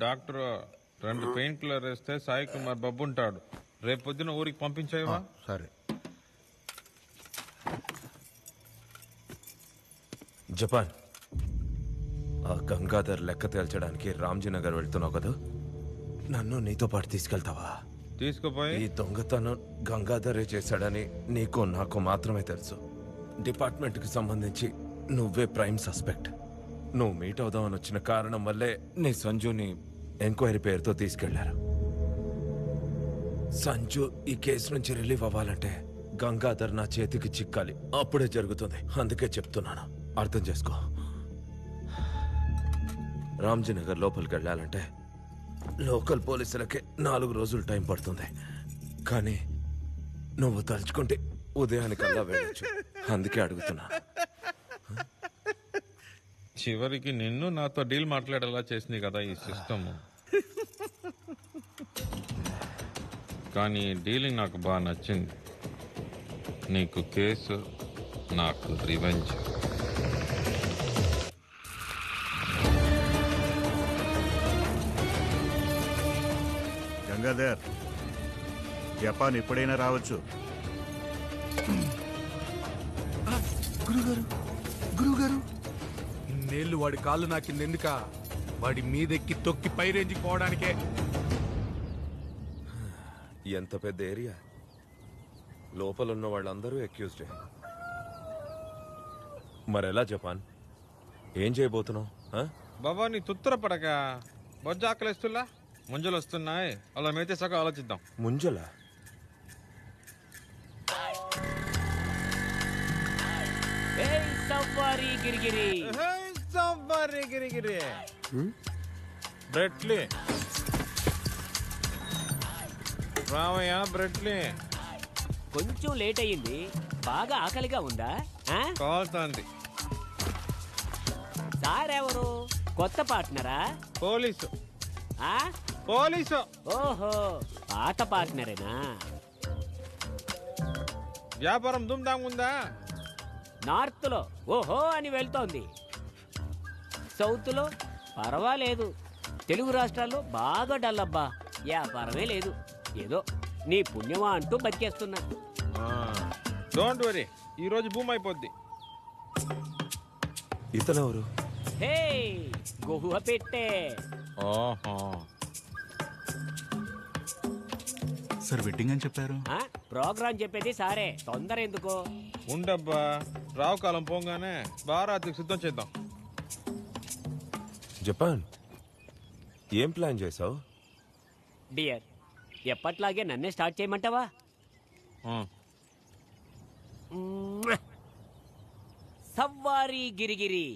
Doctor 2 pain killer వేస్తే సాయి కుమార్ బబ్బు ఉంటాడు. రేపు పొద్దున ఊరికి పంపించేవా? సరే. జపాన్, ఆ గంగాధర్ లెక్క తేల్చడానికి రామ్జీనగర్ వెళ్తున్నావు కదా, నన్ను నీతో పాటు తీసుకెళ్తావా? తీసుకుపోయి ఈ దొంగతనం గంగాధరే చేశాడని నీకు నాకు మాత్రమే తెలుసు. డిపార్ట్మెంట్కి సంబంధించి నువ్వే ప్రైమ్ సస్పెక్ట్. నువ్వు మీట్ అవుదామని వచ్చిన కారణం వల్లే నీ సంజుని ఎంక్వైరీ పేరుతో తీసుకెళ్లారు. సంజు ఈ కేసు నుంచి రిలీవ్ అవ్వాలంటే గంగాధర్ నా చేతికి చిక్కాలి. అప్పుడే జరుగుతుంది. అందుకే చెప్తున్నాను, అర్థం చేసుకో. రామ్జీనగర్ లోపలికి వెళ్ళాలంటే లోకల్ పోలీసులకే 4 రోజులు టైం పడుతుంది. కానీ నువ్వు తలుచుకుంటే ఉదయానికల్లా వెళ్ళొచ్చు. అందుకే అడుగుతున్నా. చివరికి నిన్ను నాతో డీల్ మాట్లాడేలా చేసింది కదా ఈ సిస్టమ్. కానీ డీలింగ్ నాకు బాగా నచ్చింది. నీకు కేసు, నాకు రివెంజ్. గంగాధర్, జపాన్ ఎప్పుడైనా రావచ్చు. గురుగారు, ఇన్నేళ్ళు వాడి కాళ్ళు నాకిందెందుక? వాడి మీదెక్కి తొక్కి పై రేంజ్కి పోవడానికే. ఎంత పెద్ద ఏరియా. లోపల ఉన్న వాళ్ళందరూ అక్యూజ్డే. మరెలా జపాన్? ఏం చేయబోతున్నావు? బాబా నీ తుత్తర పడక బొజ్జాకలేస్తున్నా ముంజలు వస్తున్నాయి. అలా మేతే సగం ఆలోచిద్దాం. ముంజల బ్రెట్లీ రామయ్య, బ్రెట్లీ కొంచెం లేట్ అయ్యింది. బాగా ఆకలిగా ఉందా? కాల్తాంది. సారెవరు? కొత్త పార్ట్నరా? పోలీసు. ఆ? పోలీసు. ఓహో, పాత పార్ట్నరేనా? వ్యాపారం దుమ్దాం ఉందా? నార్త్ లో ఓహో అని వెళ్తోంది. సౌత్ లో పర్వాలేదు. తెలుగు రాష్ట్రాల్లో బాగా డల్లబ్బా. వ్యాపారమే లేదు. ఏదో నీ పుణ్యమా అంటూ బతికేస్తున్నా. డోంట్ వరీ, ఈ రోజు భూమి అయిపోద్ది. ఇతనెవరు? హే, గుహ పెట్టే. ఓహో, సార్ వెడ్డింగ్ అని చెప్పారు. ప్రోగ్రామ్ చెప్పేది సారే, తొందర ఎందుకో? ఉండబ్బా, రావు కాలం పోగానే బారాత్రికి సిద్ధం చేద్దాం. జపాన్, ఏం ప్లాన్ చేసావు? డియర్, ఎప్పట్లాగే నన్నే స్టార్ట్ చేయమంటావా? సవ్వారీ గిరిగిరి.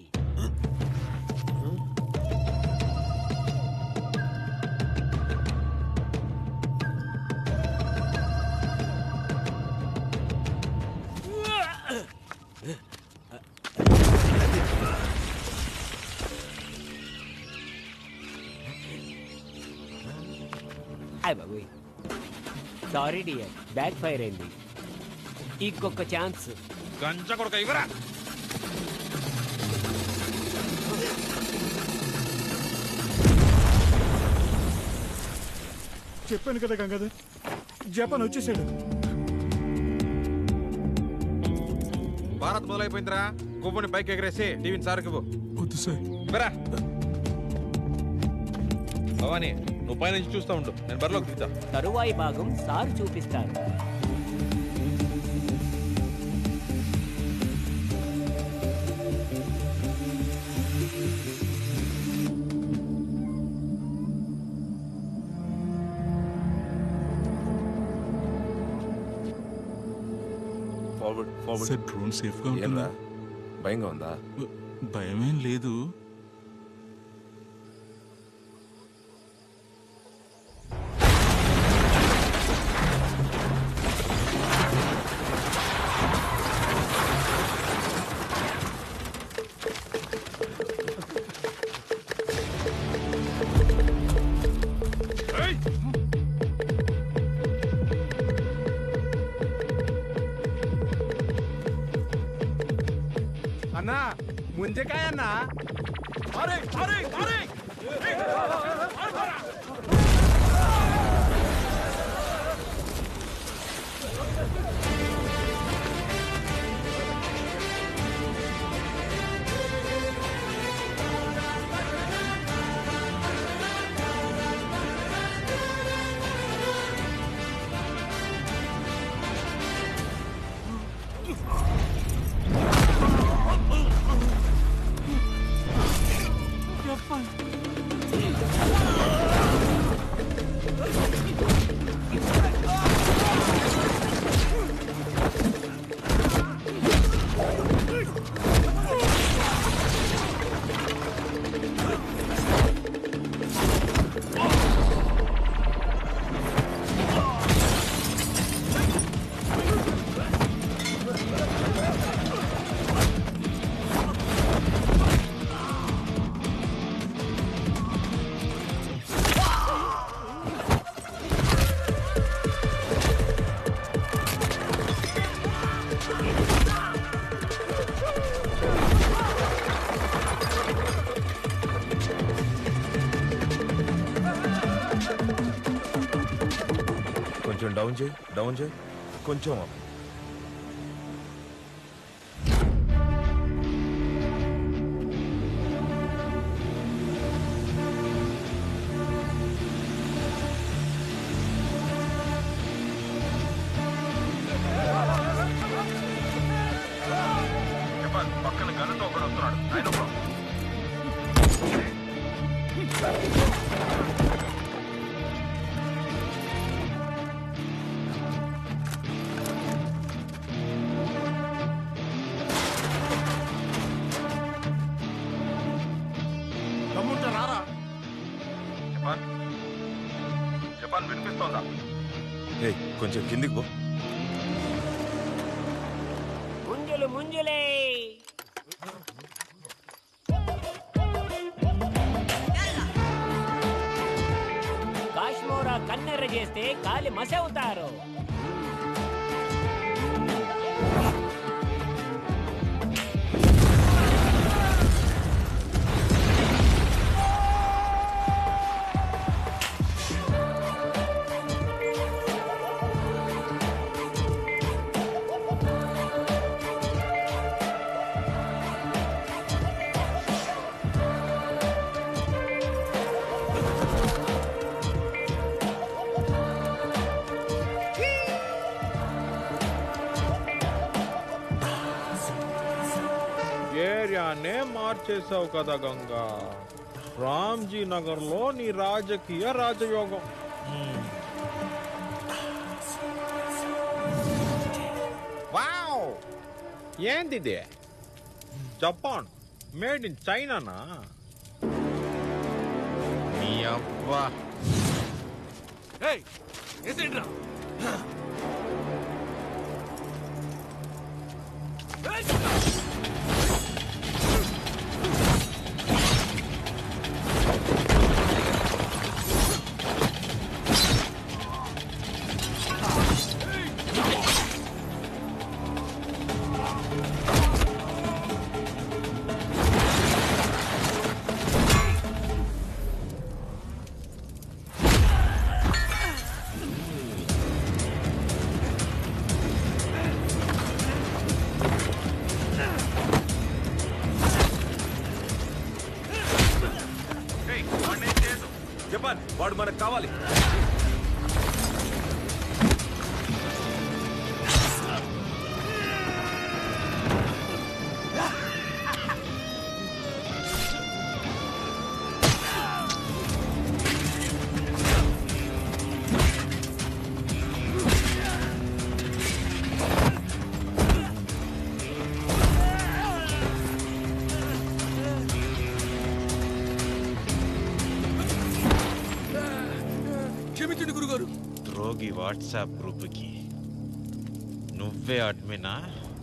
సారీ డియర్, బ్యాక్ ఫైర్ అయింది. ఇంకొక ఛాన్స్. గంజ కొడుక ఇవరా. చెప్పాను కదా గంగాధర్, జపాన్ వచ్చేసాడు. భారత్ మొదలైపోయిందిరా. గువ్వని పైకి ఎగరేసి టీవీని సార్కి వద్దు సార్. భవానీ, నువ్వు పైనుంచి చూస్తూ ఉండు, నేను బరిలోకి దిగుతా. తరువాయి భాగం సార్ చూపిస్తారు. సార్ డ్రోన్ సేఫ్ గా ఉంటుందా? భయంగా ఉందా? భయమేం లేదు. అన్నా ముంజకాయ అన్నా. అరే అరే అరే డౌన్ చేయి, డౌన్ చేయి, కొంచెం up. పక్కన గన్నుతో ఒకడు వస్తున్నాడు. ఆయన ఒక దమ్ముంటే రారా. జపాన్, జపాన్ వినిపిస్తోందా? ఏయ్, కొంచెం కిందికి పో. ముంజులు ముంజులే. కాశ్మోరా కన్నెర్ర చేస్తే కాలి మసవుతారు. ఏరియానే మార్చేసావు కదా గంగా. రామ్జీ నగర్ లో నీ రాజకీయ రాజయోగం. వావ్, ఏందిది? జపాన్ మేడ్ ఇన్ చైనానా? నీ అబ్బా. ఏయ్, ఏసేంట్రా? ఏయ్! జపాన్, వాడు మనకు కావాలి. క్షమించండి గురుగారు. రోగి వాట్సాప్ గ్రూప్ కి నువ్వే అడ్మినా?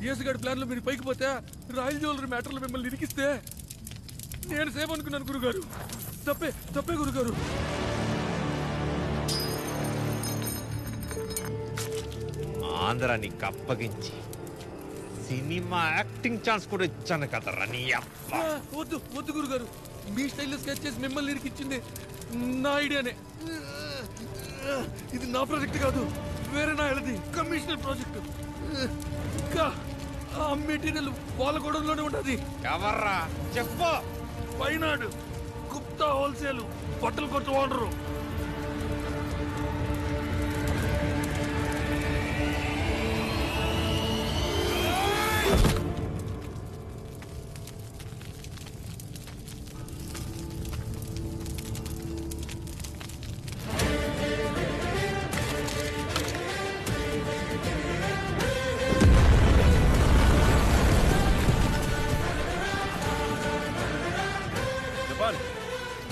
యేసుగాడి ప్లాన్ లో మీరు పైకి పోతే రాయల్ జ్యువెలరీ మ్యాటర్లో మిమ్మల్ని ఇరికిస్తే నేను సేఫ్ అనుకున్నాను గురుగారు. తప్పే తప్పే గురుగారు. ఆంధ్ర నీకు అప్పగించి సినిమా యాక్టింగ్ ఛాన్స్ కూడా ఇచ్చాను కదరా నీ అబ్బ. వద్దు వద్దు గురుగారు. మీ స్టైల్లో స్కెచ్ చేసి మిమ్మల్ని ఇరికిచ్చింది నా ఐడియానే. ఇది నా ప్రాజెక్ట్ కాదు, వేరే నా వెళ్ళది కమిషనర్ ప్రాజెక్ట్. ఇంకా ఆ మెటీరియల్ వాళ్ళ గోడంలోనే ఉంటది. ఎవర్రా చెప్పు. పైనాడు గుప్తా హోల్సేల్ బట్టలు కొట్టు ఓనరు.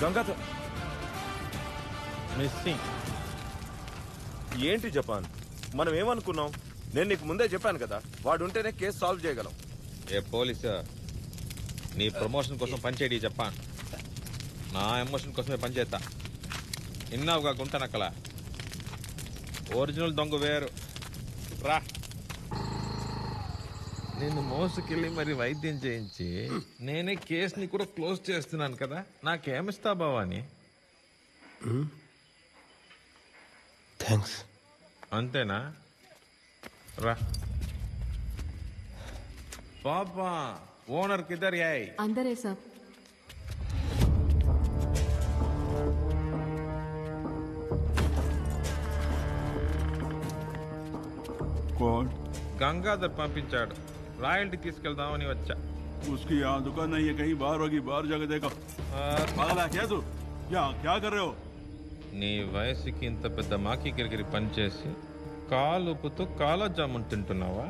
గంగాతో మిస్సింగ్. ఏంటి జపాన్, మనం ఏమనుకున్నాం? నేను నీకు ముందే చెప్పాను కదా, వాడు ఉంటేనే కేసు సాల్వ్ చేయగలం. ఏ పోలీసు, నీ ప్రమోషన్ కోసం పనిచేయడి జపాన్. నా ఎమోషన్ కోసమే పనిచేస్తా. ఇన్నావుగా గుంటనక్కల. ఒరిజినల్ దొంగ వేరు. రా. నేను మోసుకెళ్ళి మరి వైద్యం చేయించి నేనే కేసుని కూడా క్లోజ్ చేస్తున్నాను కదా, నాకేమిస్తా భవాని? థ్యాంక్స్. అంతేనా రా పాపా ఓనర్ కిద్దర్ యాయ్ अंदर है सब। कौन? గంగాధర్ పంపించాడు రాయల్టీ తీసుకెళ్దామని వచ్చా उसकी यहाँ दुकान नहीं है, कहीं बाहर होगी, बाहर जाकर देखो। पागल है क्या तू? यहाँ क्या कर रहे हो? నీ వయసుకి ఇంత పెద్ద మాకి గిరిగిరి పనిచేసి కాలుపుతూ కాలా జామున్ తింటున్నావా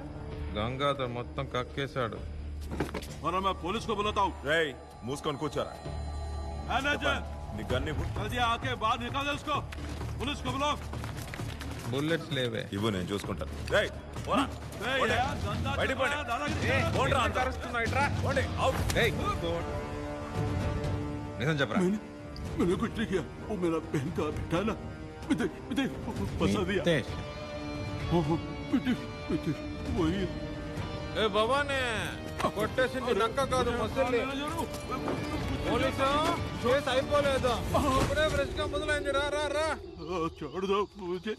గంగాధర్ మొత్తం కక్కేశాడు वरना मैं पुलिस को बुलाता हूँ। రేయ్ మూసుకొని కూర్చోరా मैनेजर, నీ గన్ని जल्दी आके बाहर निकाल दे उसको। पुलिस को बुलाओ। బుల్లెట్స్ లేవే ఇవ్వు నేను చూసుకుంటాను రేయ్ పోరా. ए, यार, धंधा బయటికి चल పోండి. रहा है, दादागिरी कर रहा है। పోండ్రా అంతా. పోండి, అవుట్. ఏయ్, నిజం చెప్పరా मैंने कुछ नहीं किया, वो मेरा बहन का बेटा है ना, मुझे फंसा दिया। मुझे वही ఏ భవానే కొట్టేసింది నక్క కాదు మసలి పోలీసు కేసు అయిపోలేదు ఇప్పుడే ఫ్రెష్ గా మొదలైంది రా రా రా छोड़ दो मुझे।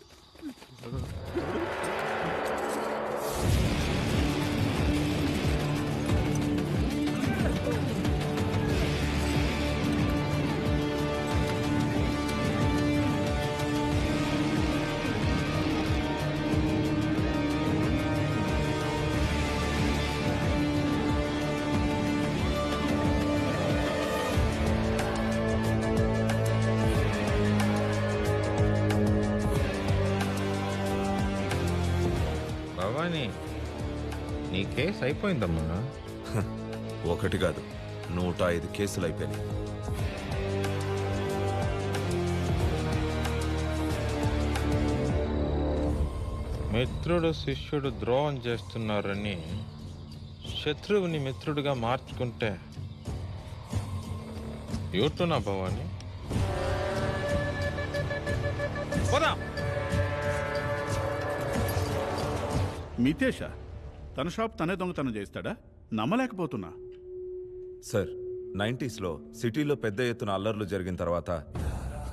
భవానీ నీ కేసు అయిపోయిందమ్మా ఒకటి కాదు 105 కేసులు అయిపోయినాయి మిత్రుడు శిష్యుడు ద్రోహం చేస్తున్నారని శత్రువుని మిత్రుడిగా మార్చుకుంటే యూటునా భవాని పోదాం మితేషా తన షాప్ తనే దొంగతనం చేస్తాడా? నమ్మలేకపోతున్నా. సార్ 90s సిటీలో పెద్ద ఎత్తున అల్లర్లు జరిగిన తర్వాత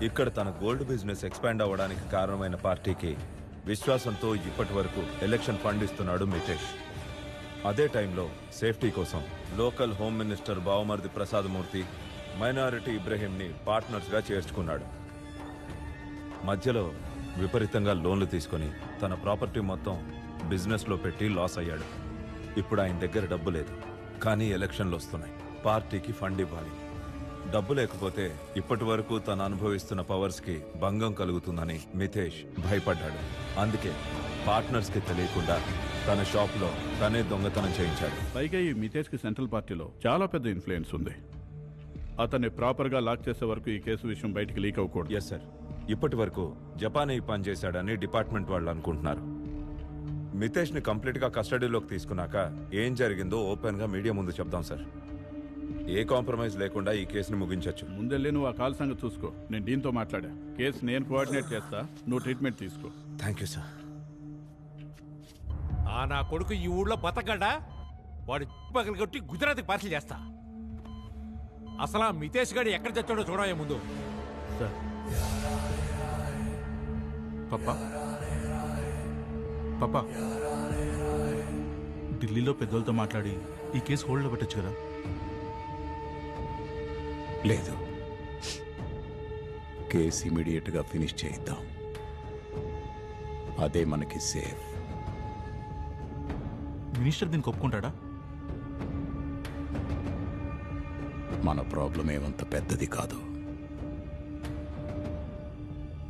ఇక్కడ తన గోల్డ్ బిజినెస్ ఎక్స్పాండ్ అవ్వడానికి కారణమైన పార్టీకి విశ్వాసంతో ఇప్పటి వరకు ఎలక్షన్ ఫండ్ ఇస్తున్నాడు మితేష్. అదే టైంలో సేఫ్టీ కోసం లోకల్ హోమ్ మినిస్టర్ బావమర్ది ప్రసాద్ మూర్తి మైనారిటీ ఇబ్రహీంని పార్ట్నర్స్గా చేర్చుకున్నాడు. మధ్యలో విపరీతంగా లోన్లు తీసుకొని తన ప్రాపర్టీ మొత్తం బిజినెస్లో పెట్టి లాస్ అయ్యాడు. ఇప్పుడు ఆయన దగ్గర డబ్బు లేదు, కానీ ఎలక్షన్లు వస్తున్నాయి, పార్టీకి ఫండ్ ఇవ్వాలి. డబ్బు లేకపోతే ఇప్పటి వరకు తను అనుభవిస్తున్న పవర్స్కి భంగం కలుగుతుందని మితేష్ భయపడ్డాడు. అందుకే పార్ట్నర్స్కి తెలియకుండా తన షాప్లో తనే దొంగతనం చేయించాడు. పైగా ఈ మితేష్కి సెంట్రల్ పార్టీలో చాలా పెద్ద ఇన్ఫ్లుయెన్స్ ఉంది. అతన్ని ప్రాపర్గా లాక్ చేసే వరకు ఈ కేసు విషయం బయటికి లీక్ అవ్వకూడదు. Yes sir. ఇప్పటి వరకు జపానే ఈ పని చేశాడని డిపార్ట్మెంట్ వాళ్ళు అనుకుంటున్నారు. మితేష్ని కంప్లీట్గా కస్టడీలోకి తీసుకున్నాక ఏం జరిగిందో ఓపెన్గా మీడియా ముందు చెప్దాం సార్. ఏ కాంప్రమైజ్ లేకుండా ఈ కేసుని ముగించొచ్చు. ముందెళ్ళి నువ్వు ఆ కాల్ సంగతి చూసుకో. నేను దీంతో మాట్లాడా. కేసు నేను కోఆర్డినేట్ చేస్తా, నువ్వు ట్రీట్మెంట్ తీసుకో. Thank you sir. నా కొడుకు ఈ ఊళ్ళో బతకడా? వాడు పగలు కొట్టి గుజరాత్కి పార్సల్ చేస్తా. అసలు ఆ మితేష్ గారు ఎక్కడ చచ్చాడో చూడవే ముందు. సార్ పప్పా పప్పా ఢిల్లీలో పెద్దోళ్ళతో మాట్లాడి ఈ కేసు హోల్డ్లో పెట్టచ్చు కదా? లేదు, కేసు ఇమీడియట్గా ఫినిష్ చేయిద్దాం. అదే మనకి సేఫ్. మినిస్టర్ దీనికి ఒప్పుకుంటాడా? మన ప్రాబ్లం ఏమంత పెద్దది కాదు.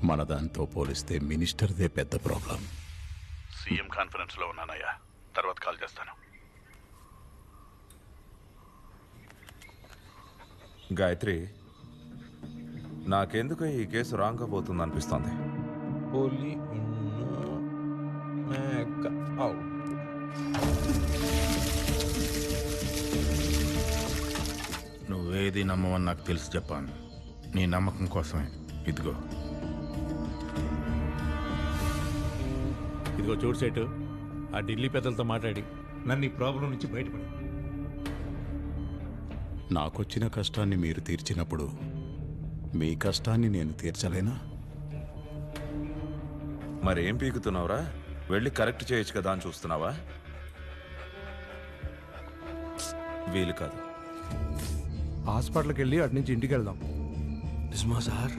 మన దాంతో పోలిస్తే మినిస్టర్దే పెద్ద ప్రాబ్లం. సీఎం కాన్ఫరెన్స్లో ఉన్నానయ్యా, తర్వాత కాల్ చేస్తాను. గాయత్రి, నాకెందుకు ఈ కేసు రాంగ్గా పోతుంది అనిపిస్తోంది. పులి మేక అవుట్. నువ్వేది నమ్మవని నాకు తెలుసు చెప్పాను. నీ నమ్మకం కోసమే ఇదిగో. ఇదిగో చూడు సెట్, ఆ ఢిల్లీ పెద్దలతో మాట్లాడి నన్ను ఈ ప్రాబ్లం నుంచి బయటపడి. నాకొచ్చిన కష్టాన్ని మీరు తీర్చినప్పుడు మీ కష్టాన్ని నేను తీర్చలేనా? మరేం పీకుతున్నావురా? వెళ్ళి కరెక్ట్ చేయొచ్చు కదా అని చూస్తున్నావా? వీలు కాదు. హాస్పిటల్కి వెళ్ళి అటు నుంచి ఇంటికి వెళ్దాం. నిజమా సార్?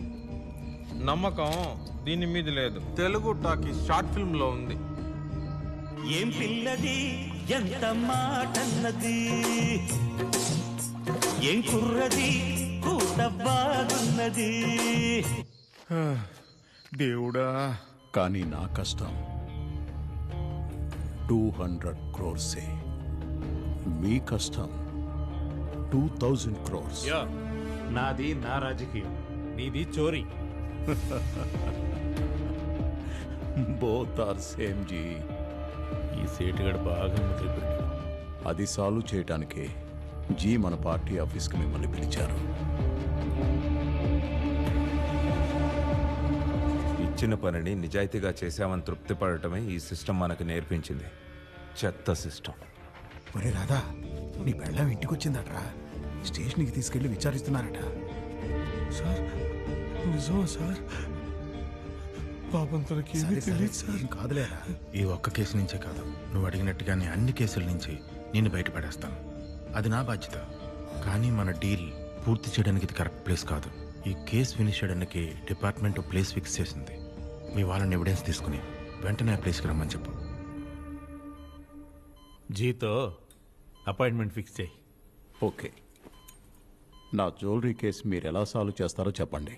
నమ్మకం దీని మీద లేదు. తెలుగు టాకీ షార్ట్ ఫిల్మ్ లో ఉంది. ఏం పిల్లది ఎంత మాటన్నది, ఏం కుర్రది కూత బాగున్నది. దేవుడా. కానీ నా కష్టం 200 crores. మీ కష్టం 2000 crores. నాది నా రాజకీయం, నీది చోరీ. Both are same ji. ఈ సేటుగడ బాగా ముద్రపెట్టాడు. అది సాల్వ్ చేయటానికే జీ మన పార్టీ ఆఫీస్కి మిమ్మల్ని పిలిచారు. ఇచ్చిన పనిని నిజాయితీగా చేశామని తృప్తి పడటమే ఈ సిస్టమ్ మనకు నేర్పించింది. చెత్త సిస్టమ్. ఒరే రాధా, నీ పెళ్ళం ఇంటికి వచ్చిందట్రా. స్టేషన్కి తీసుకెళ్లి విచారిస్తున్నారట. సార్ నిజమా సార్? పాపం తనకి ఏమీ తెలియదు సార్. ఏం కాదులేరా. ఈ ఒక్క కేసు నుంచే కాదు, నువ్వు అడిగినట్టుగానే అన్ని కేసుల నుంచి నేను బయటపడేస్తాను. అది నా బాధ్యత. కానీ మన డీల్ పూర్తి చేయడానికి ఇది కరెక్ట్ ప్లేస్ కాదు. ఈ కేసు ఫినిష్ చేయడానికి డిపార్ట్మెంట్ ప్లేస్ ఫిక్స్ చేసింది. మీ వాళ్ళని ఎవిడెన్స్ తీసుకుని వెంటనే ఆ ప్లేస్కి రమ్మని చెప్పు. జీతో అపాయింట్మెంట్ ఫిక్స్ చేయి. ఓకే. నా జ్యువెలరీ కేసు మీరు ఎలా సాల్వ్ చేస్తారో చెప్పండి.